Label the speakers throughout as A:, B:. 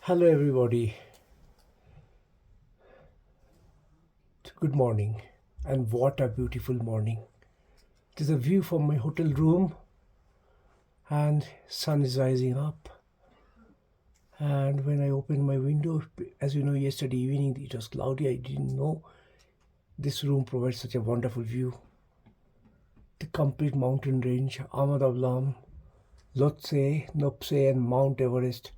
A: Hello, everybody. Good morning. And what a beautiful morning. There's a view from my hotel room, and sun is rising up. And when I opened my window, as you know, yesterday evening it was cloudy. I didn't know this room provides such a wonderful view. The complete mountain range, Ahmedabad, Lhotse, Nopse, and Mount Everest,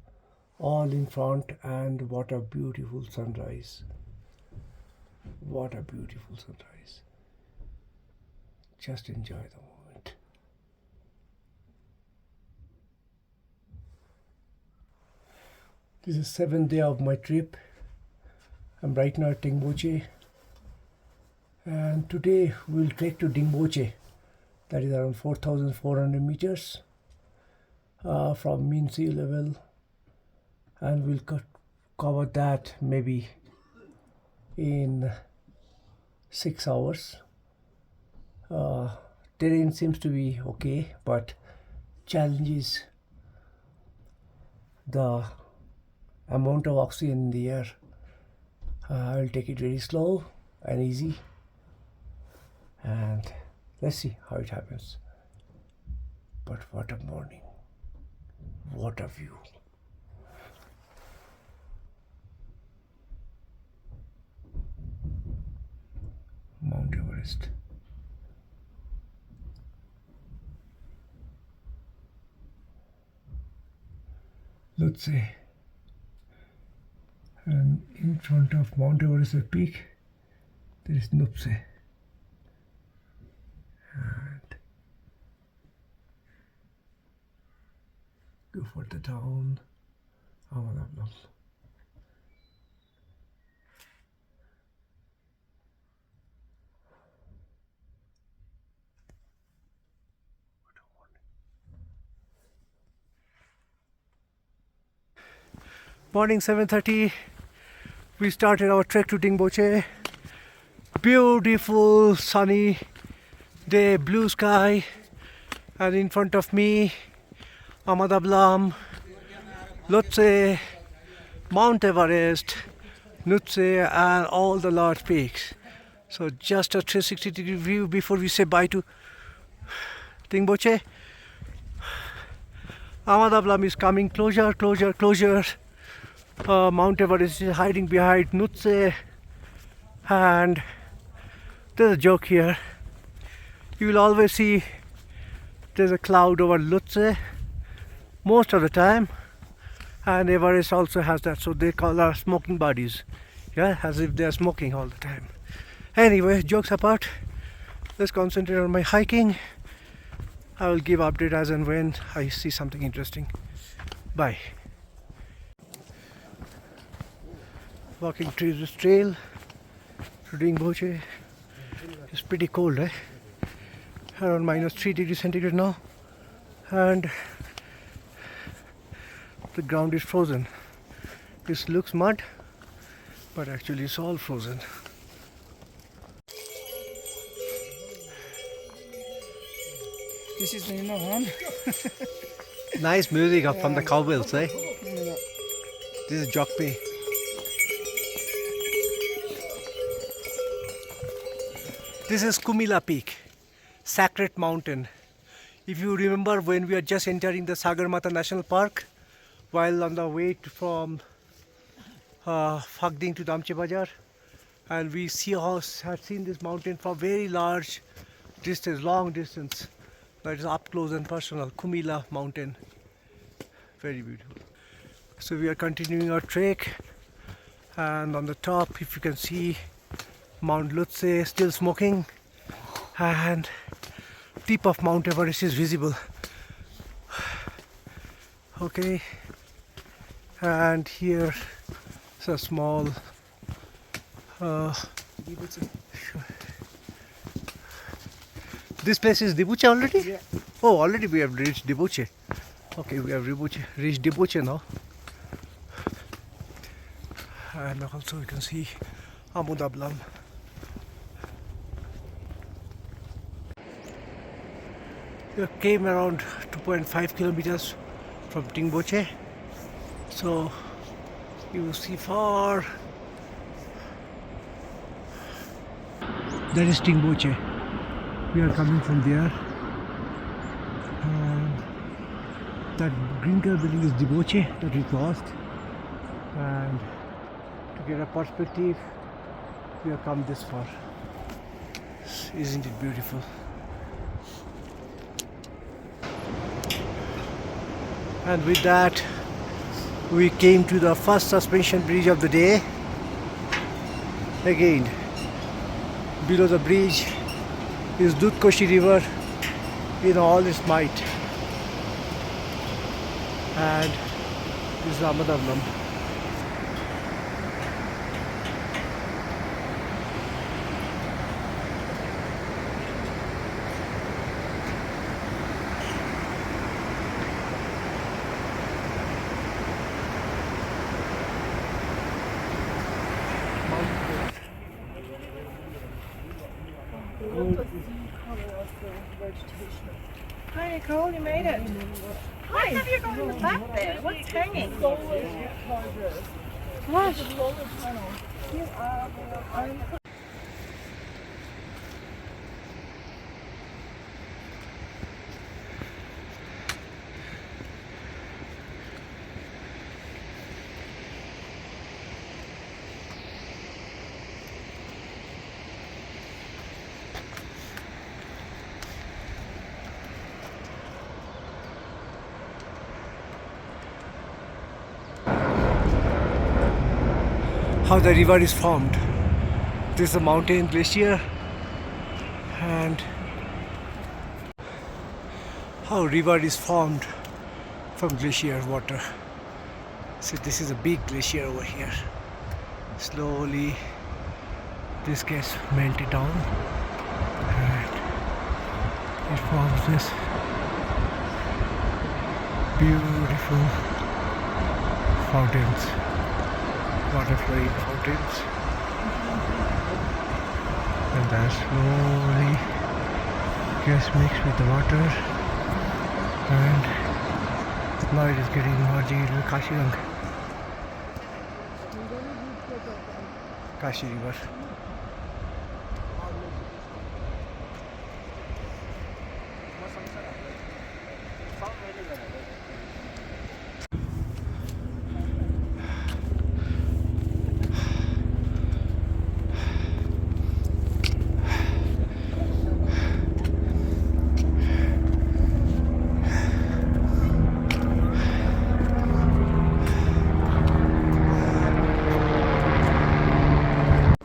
A: all in front. And what a beautiful sunrise. What a beautiful sunrise. Just enjoy the moment. This is seventh day of my trip. I'm right now at Tengboche, and today we'll trek to Dingboche. That is around 4,400 meters from mean sea level, and we'll cover that maybe in 6 hours. Terrain seems to be okay, but challenge is the amount of oxygen in the air. I'll take it very slow and easy, and let's see how it happens. But what a morning, what a view. Mount Everest. Let's say, and in front of Mount Everest peak, there is Nupse. And go for the town, Ahmedabad. Morning 7:30. We started our trek to Dingboche. Beautiful sunny day, blue sky, and in front of me, Ahmedabad, Lhotse, Mount Everest, Nutse, and all the large peaks. So just a 360-degree view before we say bye to Tengboche. Ahmedabad is coming closer. Mount Everest is hiding behind Nutse, and there's a joke here. You will always see there's a cloud over Lhotse most of the time, and Everest also has that, so they call our smoking buddies, yeah, as if they're smoking all the time. Anyway, jokes apart, let's concentrate on my hiking. I will give update as and when I see something interesting. Bye. Walking through this trail to Dingboche. It's pretty cold, eh? Around -3 degrees centigrade now, and the ground is frozen. This looks mud, but actually it's all frozen.
B: This is the one.
A: Nice music up from the cowbells, eh? This is Jokme. This is Kumila Peak, Sacred Mountain. If you remember, when we are just entering the Sagarmatha National Park, while on the way from Phagding to Damche Bazar, and we had seen this mountain for very large distance, long distance. That is up close and personal, Kumila Mountain. Very beautiful. So we are continuing our trek, and on the top, if you can see, Mount Lhotse still smoking, and tip of Mount Everest is visible. Okay, and here is a small this place is Dingboche already?
B: Yeah.
A: Oh, already we have reached Dingboche. Okay, we have reached Dingboche now. And also you can see Ahmedabad. We came around 2.5 kilometers from Tengboche. So You see far. That is Tengboche. We are coming from there. And that green color building is Dingboche that we crossed. And to get a perspective, we have come this far. Isn't it beautiful? And with that, we came to the first suspension bridge of the day. Again, below the bridge is Dingboche river in all its might. And this is Ahmedabad.
C: Hi Nicole, you made it. Why have you got in the back there? What's hanging? What?
A: How the river is formed. This is a mountain glacier, and how river is formed from glacier water. So this is a big glacier over here. Slowly this gets melted down and it forms this beautiful fountains, water flowing fountains, and that slowly gets mixed with the water, and now it is getting merging into the Kashi river.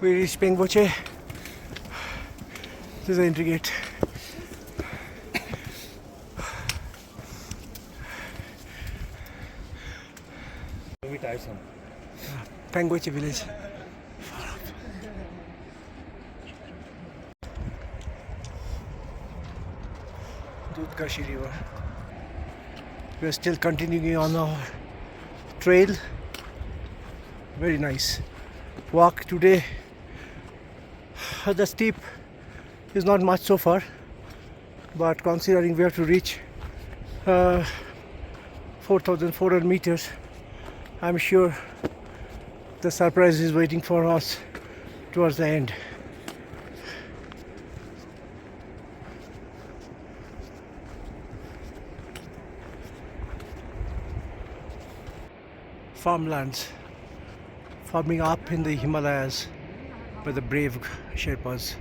A: We reached Tengboche. This is the entry gate. Tengboche village. Dingboche river. We are still continuing on our trail. Very nice walk today. The steep is not much so far, but considering we have to reach 4,400 meters, I'm sure the surprise is waiting for us towards the end. Farmlands farming up in the Himalayas by the brave Sherpas.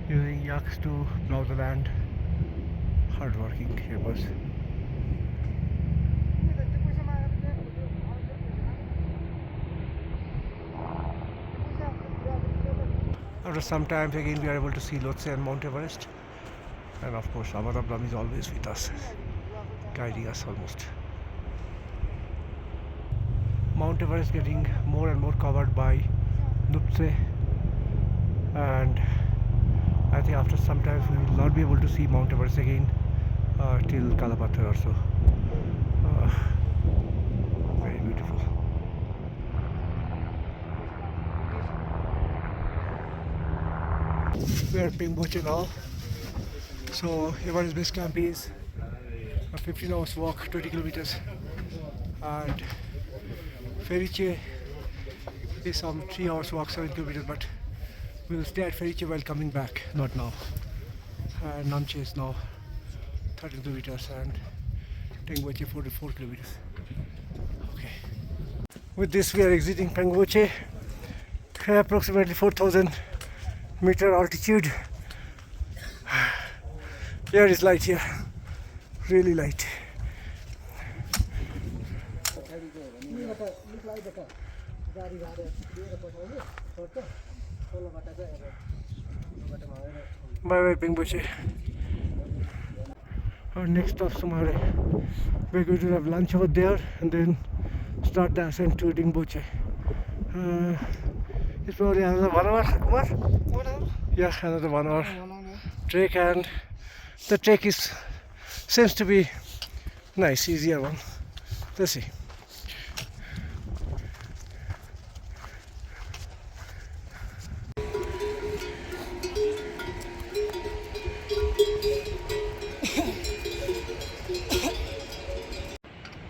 A: Using yaks to plow the land. Hardworking Sherpas. After some time again we are able to see Lhotse and Mount Everest, and of course Ahmedabad is always with us, guiding us almost. Mount Everest getting more and more covered by Lhotse, and I think after some time we will not be able to see Mount Everest again till Kalapathar or so. Very beautiful. We are at Tengboche now. So Everest Base Camp is a 15 hours walk, 20 kilometers, and Feriche is some 3 hours walk, 7 kilometers, but we will stay at Feriche while coming back, not now. And Namche is now 13 kilometers and Tengboche 44 kilometers. Okay. With this we are exiting Tengboche, approximately 4,000 meter altitude. Air is light here, really light. Bye bye Tengboche. Our next stop Sumare. We're going to have lunch over there and then start the ascent to Dingboche. It's probably another 1 hour, Kumar?
B: 1 hour?
A: Yeah, another 1 hour trek, and the trek seems to be nice, easier one. Let's see.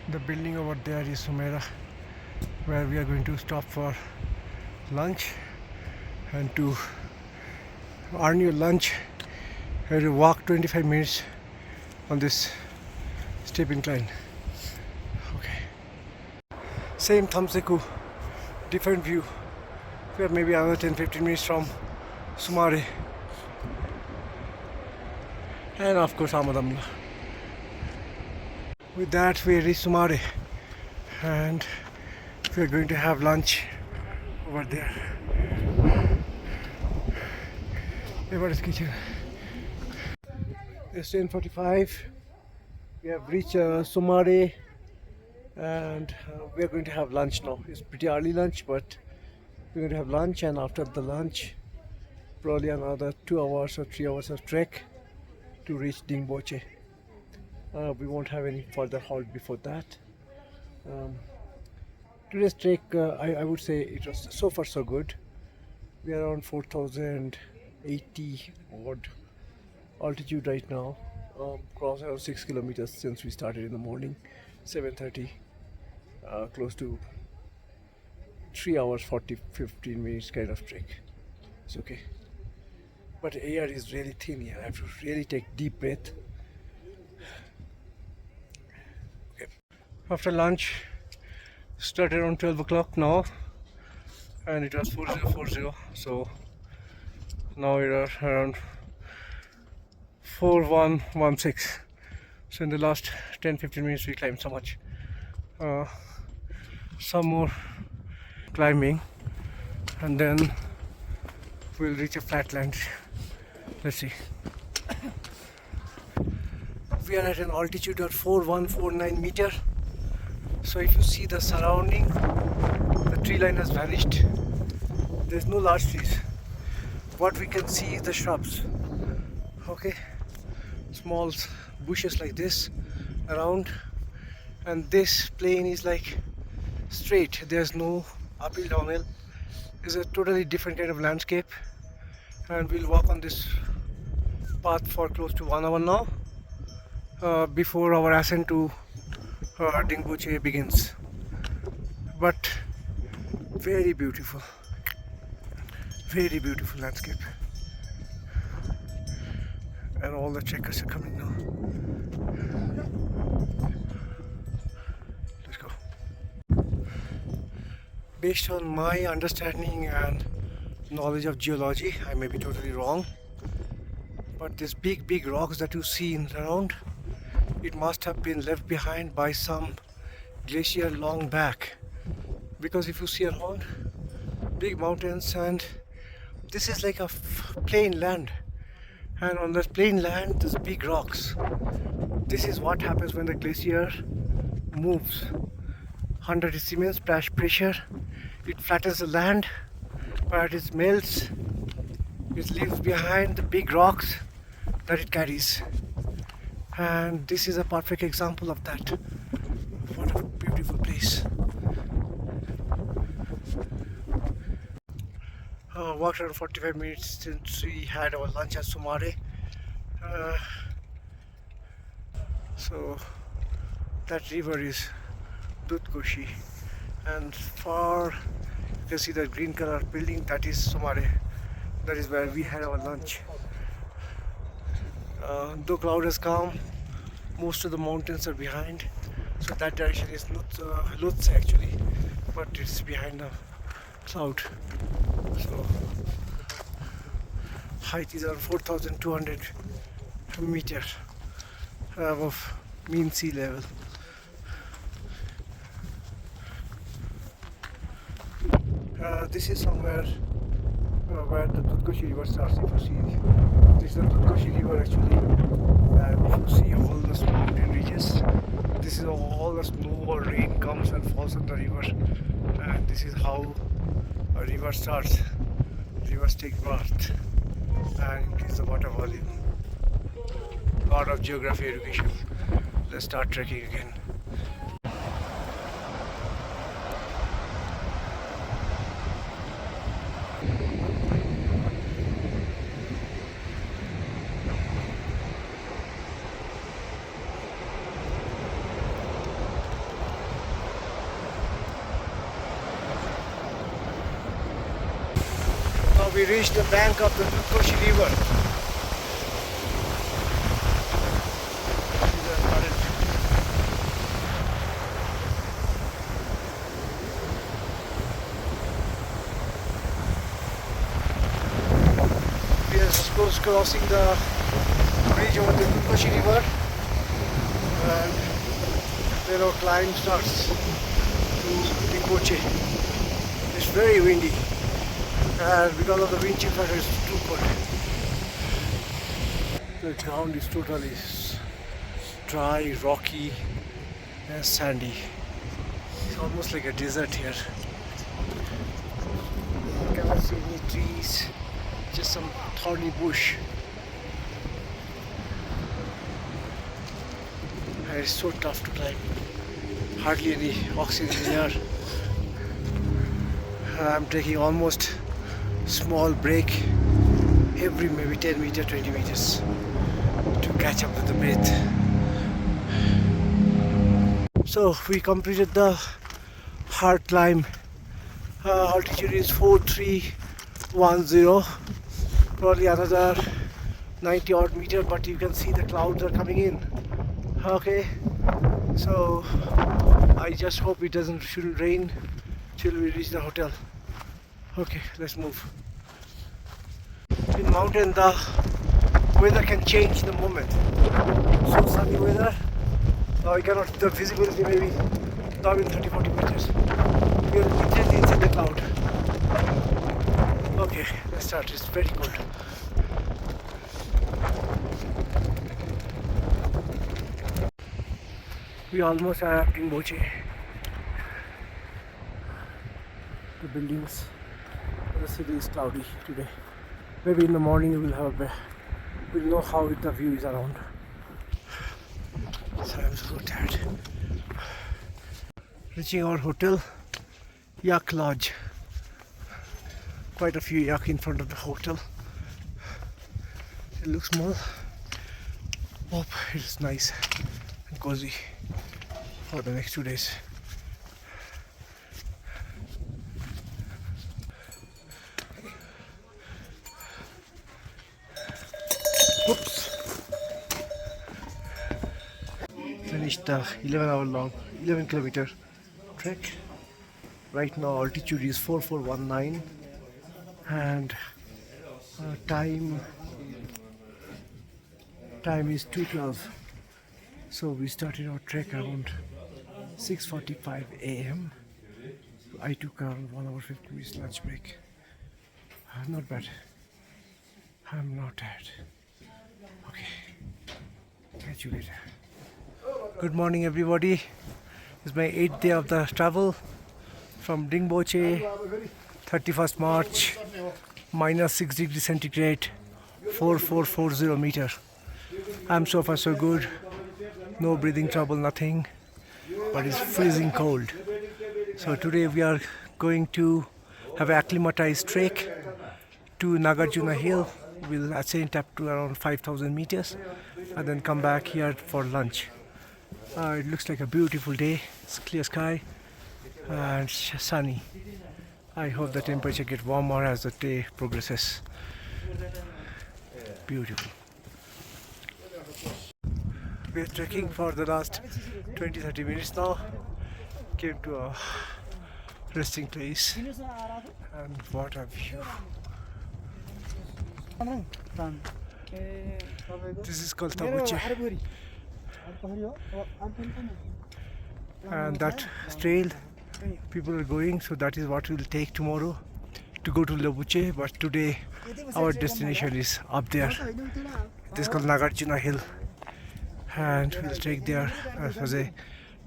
A: The building over there is Sumera, where we are going to stop for lunch, and to earn your lunch you have to walk 25 minutes on this steep incline. Okay, same Thamseku, different view. We are maybe another 10-15 minutes from Sumare, and of course Amadamla. With that we reach Sumare and we are going to have lunch over there. Everest kitchen. It's 10:45. We have reached Sumare and we are going to have lunch now. It's pretty early lunch, but we're going to have lunch, and after the lunch probably another 2 hours or 3 hours of trek to reach Dingboche. We won't have any further halt before that. Today's trek, I would say it was so far so good. We are around 4,080 odd altitude right now. Crossed around 6 kilometers since we started in the morning, 7:30. Close to 3 hours 15 minutes kind of trek. It's okay. But air is really thin here. I have to really take deep breath. After lunch, started around 12 o'clock now, and it was 4040, so now it is around 4116. So in the last 10-15 minutes we climbed so much. Some more climbing and then we'll reach a flatland. Let's see. We are at an altitude of 4149 meter. So if you see the surrounding, the tree line has vanished. There's no large trees. What we can see is the shrubs. Okay, small bushes like this around, and this plain is like straight. There's no uphill downhill. It's a totally different kind of landscape, and we'll walk on this path for close to 1 hour now before our ascent to Dingboche begins. But very beautiful landscape, and all the trekkers are coming now. Let's go. Based on my understanding and knowledge of geology, I may be totally wrong, but these big rocks that you see in around, it must have been left behind by some glacier long back, because if you see around, big mountains, and this is like a plain land, and on that plain land there's big rocks. This is what happens when the glacier moves. Under its immense splash pressure, it flattens the land, but it melts, it leaves behind the big rocks that it carries. And this is a perfect example of that. What a beautiful place. Walked around 45 minutes since we had our lunch at Sumare. Uh, so that river is Dingboche, and far you can see the green color building, that is Sumare. That is where we had our lunch. Though cloud has come, most of the mountains are behind, so that direction is not Lutz actually, but it's behind the cloud. So height is around 4,200 meters above mean sea level. This is somewhere where the Tengboche river starts. If you see, this is the Tengboche river actually, and if you see all the mountain ridges, this is all the snow or rain comes and falls on the river, and this is how a river starts. Rivers take birth and increase the water volume. Lot of geography education. Let's start trekking again. Now we reached the bank of the Tengboche river. This is the current. We are supposed crossing the bridge over the Tengboche river, and then our climb starts to Dingboche. It's very windy, and because of the wind chill factor it's too cold. The ground is totally dry, rocky and sandy. It's almost like a desert here. You cannot see any trees, just some thorny bush. And it's so tough to climb. Hardly any oxygen in here. I'm taking almost small break every maybe 10 meters, 20 meters to catch up with the breath. So we completed the hard climb. Altitude is 4310, probably another 90 odd meter, but you can see the clouds are coming in. Okay, so I just hope it shouldn't rain till we reach the hotel. Okay, let's move. In mountain, the weather can change the moment. So sunny weather, now you cannot, the visibility maybe not in 30-40 meters. We are literally inside the cloud. Okay, let's start. It's very cold. We almost are at Tengboche. The buildings, the city is cloudy today. Maybe in the morning we'll know how the view is around. So I'm so tired. Reaching our hotel, Yak Lodge. Quite a few yak in front of the hotel. It looks small. Hope it is nice and cozy for the next 2 days. Oops. Finished the 11 kilometer trek. Right now altitude is 4419 and time is 2:12. So we started our trek around 6:45 a.m. I took around 1 hour 50 minutes lunch break. Not bad. I'm not tired. Okay, catch you later. Good morning everybody. It's my 8th day of the travel from Dingboche, 31st March, minus 6 degrees centigrade, 4440 meter. I'm so far so good. No breathing trouble, nothing, but it's freezing cold. So today we are going to have an acclimatized trek to Nagarjuna Hill. We'll ascend up to around 5,000 meters and then come back here for lunch. It looks like a beautiful day. It's clear sky and sunny. I hope the temperature gets warmer as the day progresses. Beautiful. We're trekking for the last 20-30 minutes now. Came to a resting place and what a view. This is called Tengboche. And that trail people are going, so that is what we'll take tomorrow to go to Dingboche. But today our destination is up there. This is called Nagarjuna Hill, and we'll take there as a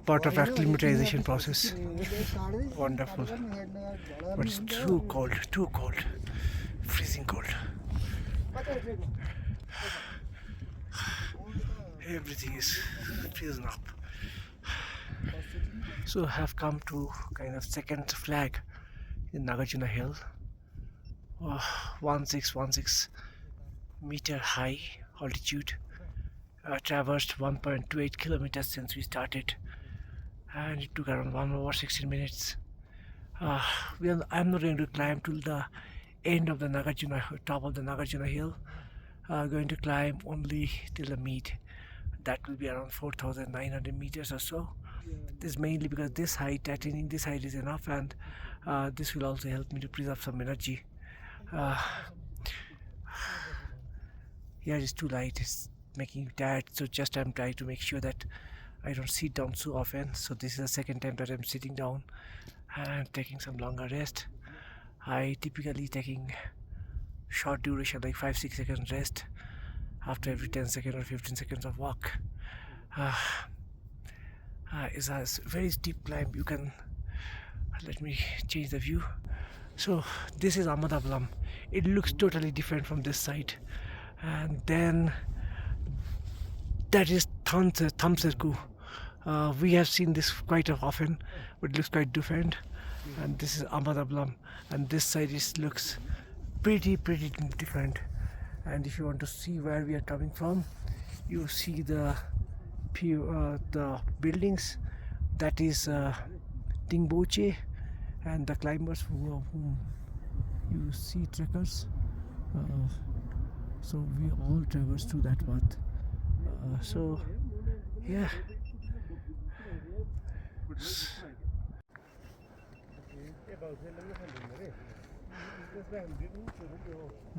A: part of acclimatization process. Wonderful, but it's too cold, freezing cold. Everything is frozen up. So I have come to kind of second flag in Nagarjuna Hill. 1616 meter high altitude. Traversed 1.28 kilometers since we started, and it took around 1 hour 16 minutes. I'm not going to climb till the end of the top of the Nagarjuna Hill. Going to climb only till the mid. That will be around 4,900 meters or so. This is mainly because attaining this height is enough, and this will also help me to preserve some energy. Yeah, it's too light, it's making you tired, so just I'm trying to make sure that I don't sit down so often. So this is the second time that I'm sitting down and taking some longer rest. I typically taking short duration like 5-6 seconds rest after every 10 seconds or 15 seconds of walk. It's a very steep climb. You can let me change the view. So this is Ahmedabad. It looks totally different from this side, and then that is Thamserku. We have seen this quite often, but it looks quite different. And this is Ahmedabad, and this side looks pretty different. And if you want to see where we are coming from, you see the buildings. That is Dingboche, and the climbers whom you see trekkers. So we all traverse through that path. So yeah.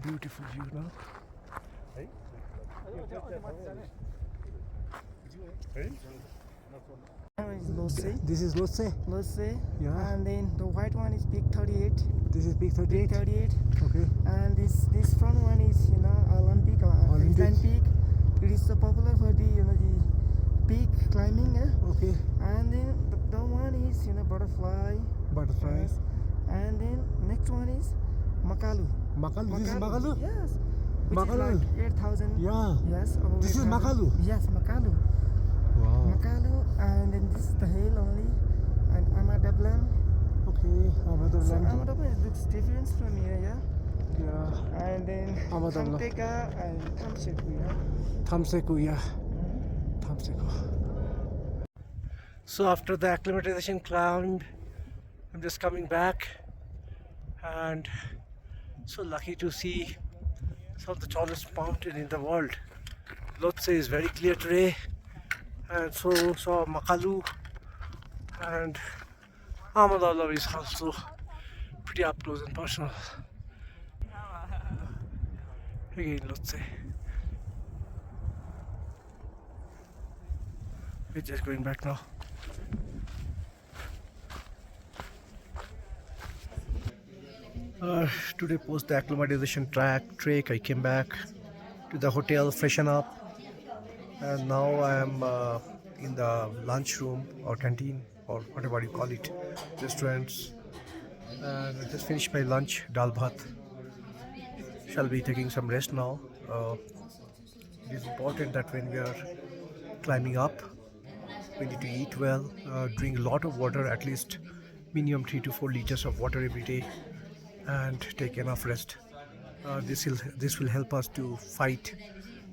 A: Beautiful view now. This is Lhotse. Yeah.
B: And then the white one is Peak 38.
A: This is Peak 38.
B: 38.
A: Okay.
B: And this front one is Olympic Peak. It is so popular for the the peak climbing.
A: Okay.
B: And then the one is butterfly.
A: Butterflies.
B: Yes. And then next one is Makalu.
A: Makalu. This is Makalu.
B: Yes. Which
A: Makalu.
B: is like 8,000.
A: Yeah.
B: Yes.
A: This is Makalu.
B: Yes, Makalu.
A: Wow.
B: Makalu, and then this is the hill only, and Ahmedabad.
A: Okay, Ahmedabad.
B: So Ahmedabad looks different from here, yeah.
A: Yeah.
B: And then
A: Ahmedabad.
B: Thamteka and Thamseku, yeah.
A: Thamseku, yeah. Thamseku. So after the acclimatization climb, I'm just coming back, and so lucky to see some of the tallest mountain in the world. Lhotse is very clear today, and so saw Makalu, and Ahmedabad is also pretty up close and personal. Again, Lhotse. We're just going back now. Today post the acclimatization trek, I came back to the hotel, freshen up, and now I am in the lunch room or canteen or whatever you call it, restaurants, and I just finished my lunch, dal bhat. Shall be taking some rest now. It is important that when we are climbing up, we need to eat well, drink a lot of water, at least minimum 3 to 4 liters of water every day, and take enough rest. This will help us to fight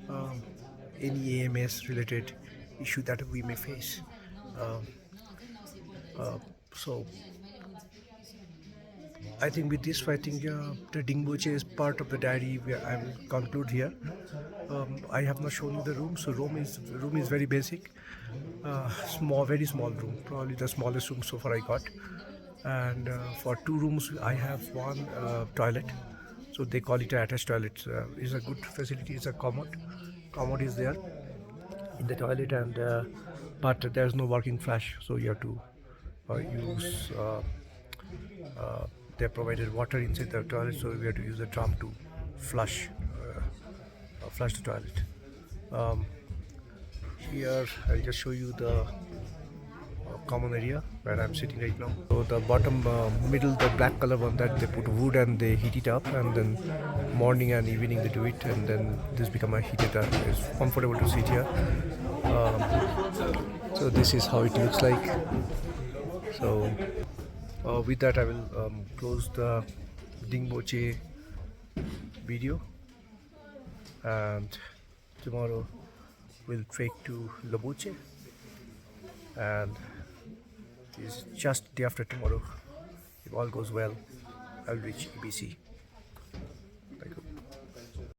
A: um, any AMS related issue that we may face. Um, so I think with this, I think the Dingboche is part of the diary. I will conclude here. I have not shown you the room, so room is very basic, very small room, probably the smallest room so far I got. And for 2 rooms, I have one toilet, so they call it an attached toilet. It's a good facility. It's a commode is there in the toilet, and but there's no working flush, so you have to use. They provided water inside the toilet, so we have to use a drum to flush the toilet. Here I'll just show you the common area where I'm sitting right now. So the bottom middle, the black color one, that they put wood and they heat it up, and then morning and evening they do it, and then this become a heated. It's comfortable to sit here. So this is how it looks like. So with that, I will close the Dingboche video, and tomorrow we'll trek to Tengboche, and it's just day after tomorrow. If all goes well, I'll reach EBC.